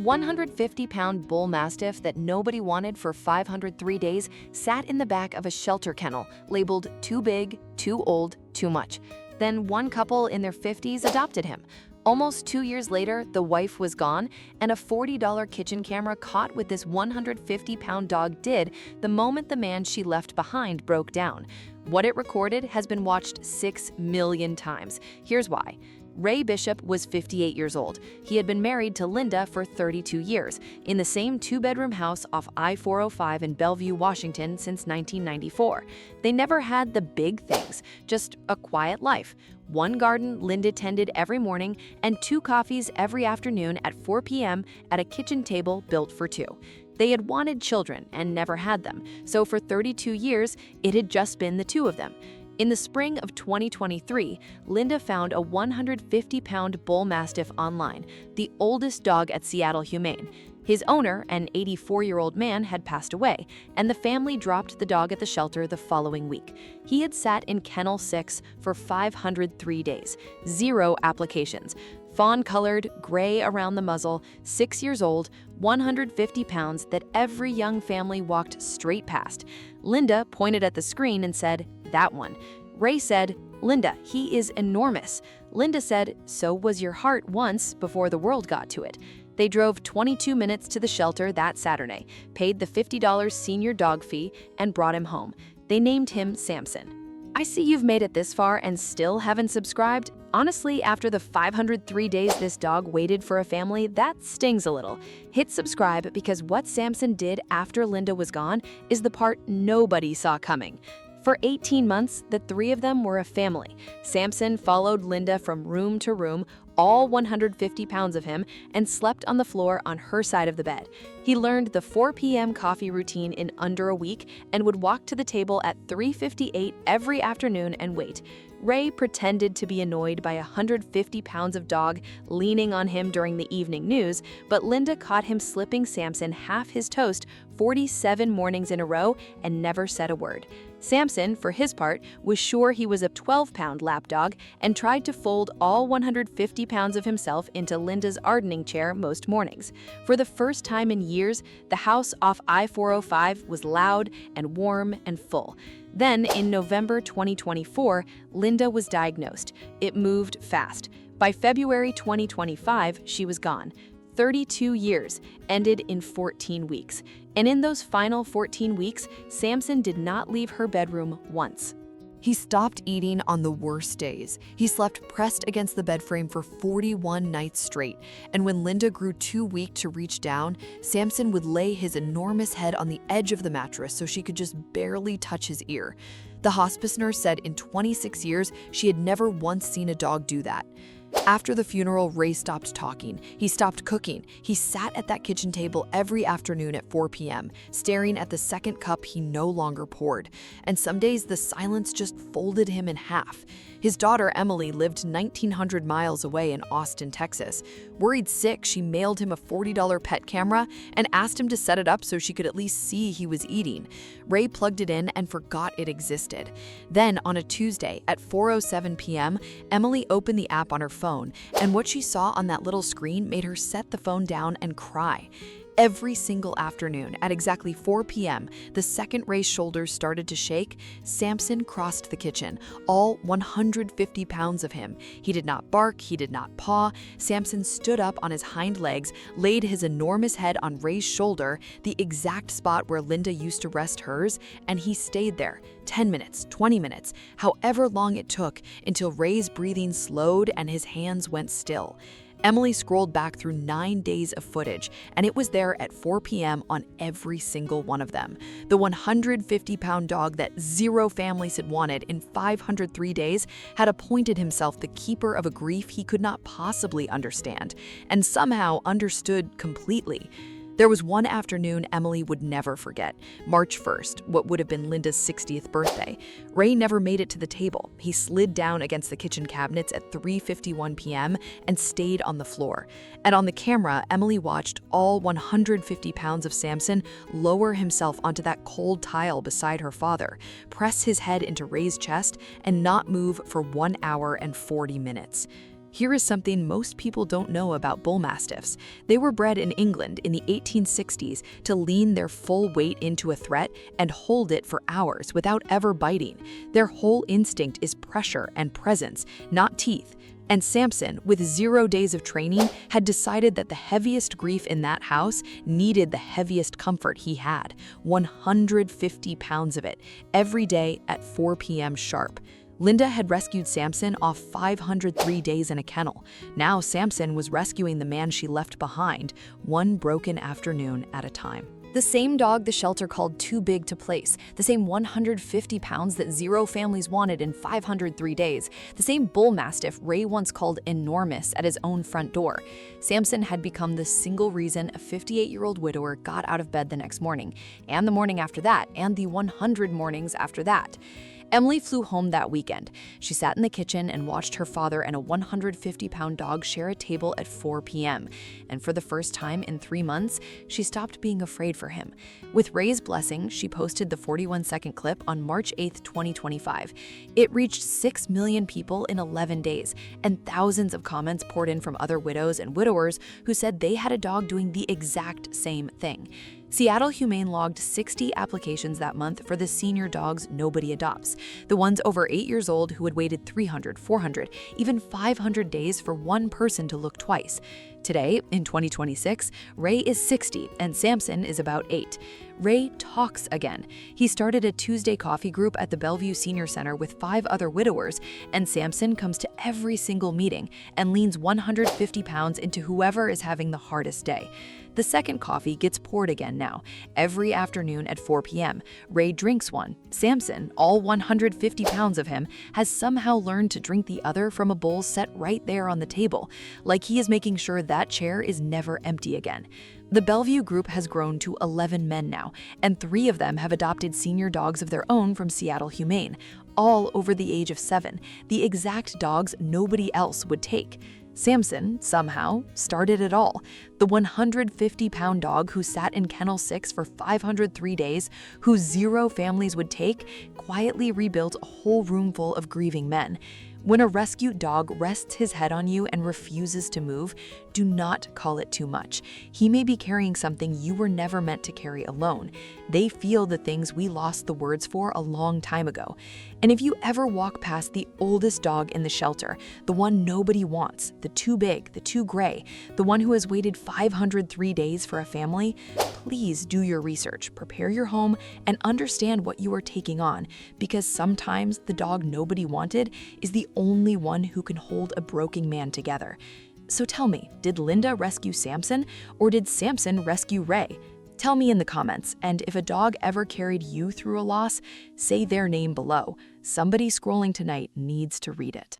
150-pound Bullmastiff that nobody wanted for 503 days sat in the back of a shelter kennel labeled too big, too old, too much. Then one couple in their 50s adopted him. Almost 2 years later, the wife was gone, and a $40 kitchen camera caught with this 150-pound dog did the moment the man she left behind broke down. What it recorded has been watched 6 million times. Here's why. Ray Bishop was 58 years old. He had been married to Linda for 32 years, in the same two-bedroom house off I-405 in Bellevue, Washington since 1994. They never had the big things, just a quiet life. One garden Linda tended every morning and 2 coffees every afternoon at 4 p.m. at a kitchen table built for 2. They had wanted children and never had them, so for 32 years, it had just been the 2 of them. In the spring of 2023, Linda found a 150-pound Bullmastiff online, the oldest dog at Seattle Humane. His owner, an 84-year-old man, had passed away, and the family dropped the dog at the shelter the following week. He had sat in Kennel 6 for 503 days, 0 applications. Fawn-colored, gray around the muzzle, 6 years old, 150 pounds that every young family walked straight past. Linda pointed at the screen and said, "That one." Ray said, "Linda, he is enormous." Linda said, "So was your heart once before the world got to it." They drove 22 minutes to the shelter that Saturday, paid the $50 senior dog fee, and brought him home. They named him Samson. I see you've made it this far and still haven't subscribed. Honestly, after the 503 days this dog waited for a family, that stings a little. Hit subscribe because what Samson did after Linda was gone is the part nobody saw coming. For 18 months, the 3 of them were a family. Samson followed Linda from room to room, all 150 pounds of him, and slept on the floor on her side of the bed. He learned the 4 p.m. coffee routine in under a week and would walk to the table at 3:58 every afternoon and wait. Ray pretended to be annoyed by 150 pounds of dog leaning on him during the evening news, but Linda caught him slipping Samson half his toast 47 mornings in a row and never said a word. Samson, for his part, was sure he was a 12-pound lapdog and tried to fold all 150 pounds of himself into Linda's gardening chair most mornings. For the first time in years, the house off I-405 was loud and warm and full. Then, in November 2024, Linda was diagnosed. It moved fast. By February 2025, she was gone. 32 years ended in 14 weeks. And in those final 14 weeks, Samson did not leave her bedroom once. He stopped eating on the worst days. He slept pressed against the bed frame for 41 nights straight. And when Linda grew too weak to reach down, Samson would lay his enormous head on the edge of the mattress so she could just barely touch his ear. The hospice nurse said in 26 years, she had never once seen a dog do that. After the funeral, Ray stopped talking. He stopped cooking. He sat at that kitchen table every afternoon at 4 p.m., staring at the second cup he no longer poured. And some days, the silence just folded him in half. His daughter, Emily, lived 1,900 miles away in Austin, Texas. Worried sick, she mailed him a $40 pet camera and asked him to set it up so she could at least see he was eating. Ray plugged it in and forgot it existed. Then, on a Tuesday at 4:07 p.m., Emily opened the app on her phone, and what she saw on that little screen made her set the phone down and cry. Every single afternoon at exactly 4 p.m., the second Ray's shoulders started to shake, Samson crossed the kitchen, all 150 pounds of him. He did not bark, he did not paw. Samson stood up on his hind legs, laid his enormous head on Ray's shoulder, the exact spot where Linda used to rest hers, and he stayed there, 10 minutes, 20 minutes, however long it took, until Ray's breathing slowed and his hands went still. Emily scrolled back through 9 days of footage, and it was there at 4 p.m. on every single one of them. The 150-pound dog that 0 families had wanted in 503 days had appointed himself the keeper of a grief he could not possibly understand, and somehow understood completely. There was one afternoon Emily would never forget, March 1st, what would have been Linda's 60th birthday. Ray never made it to the table. He slid down against the kitchen cabinets at 3:51 p.m. and stayed on the floor. And on the camera, Emily watched all 150 pounds of Samson lower himself onto that cold tile beside her father, press his head into Ray's chest, and not move for 1 hour and 40 minutes. Here is something most people don't know about bull mastiffs. They were bred in England in the 1860s to lean their full weight into a threat and hold it for hours without ever biting. Their whole instinct is pressure and presence, not teeth. And Samson, with 0 days of training, had decided that the heaviest grief in that house needed the heaviest comfort he had, 150 pounds of it, every day at 4 p.m. sharp. Linda had rescued Samson off 503 days in a kennel. Now Samson was rescuing the man she left behind, one broken afternoon at a time. The same dog the shelter called too big to place, the same 150 pounds that 0 families wanted in 503 days, the same bull mastiff Ray once called enormous at his own front door. Samson had become the single reason a 58-year-old widower got out of bed the next morning, and the morning after that, and the 100 mornings after that. Emily flew home that weekend. She sat in the kitchen and watched her father and a 150-pound dog share a table at 4 p.m. And for the first time in 3 months, she stopped being afraid for him. With Ray's blessing, she posted the 41-second clip on March 8, 2025. It reached 6 million people in 11 days, and thousands of comments poured in from other widows and widowers who said they had a dog doing the exact same thing. Seattle Humane logged 60 applications that month for the senior dogs nobody adopts, the ones over 8 years old who had waited 300, 400, even 500 days for one person to look twice. Today, in 2026, Ray is 60 and Samson is about 8. Ray talks again. He started a Tuesday coffee group at the Bellevue Senior Center with 5 other widowers, and Samson comes to every single meeting and leans 150 pounds into whoever is having the hardest day. The second coffee gets poured again now, every afternoon at 4 p.m. Ray drinks one. Samson, all 150 pounds of him, has somehow learned to drink the other from a bowl set right there on the table, like he is making sure that chair is never empty again. The Bellevue group has grown to 11 men now, and 3 of them have adopted senior dogs of their own from Seattle Humane, all over the age of 7, the exact dogs nobody else would take. Samson, somehow, started it all. The 150-pound dog who sat in Kennel 6 for 503 days, who 0 families would take, quietly rebuilt a whole room full of grieving men. When a rescued dog rests his head on you and refuses to move, do not call it too much. He may be carrying something you were never meant to carry alone. They feel the things we lost the words for a long time ago. And if you ever walk past the oldest dog in the shelter, the one nobody wants, the too big, the too gray, the one who has waited 503 days for a family, please do your research, prepare your home, and understand what you are taking on, because sometimes the dog nobody wanted is the only one who can hold a broken man together. So tell me, did Linda rescue Samson, or did Samson rescue Ray? Tell me in the comments, and if a dog ever carried you through a loss, say their name below. Somebody scrolling tonight needs to read it.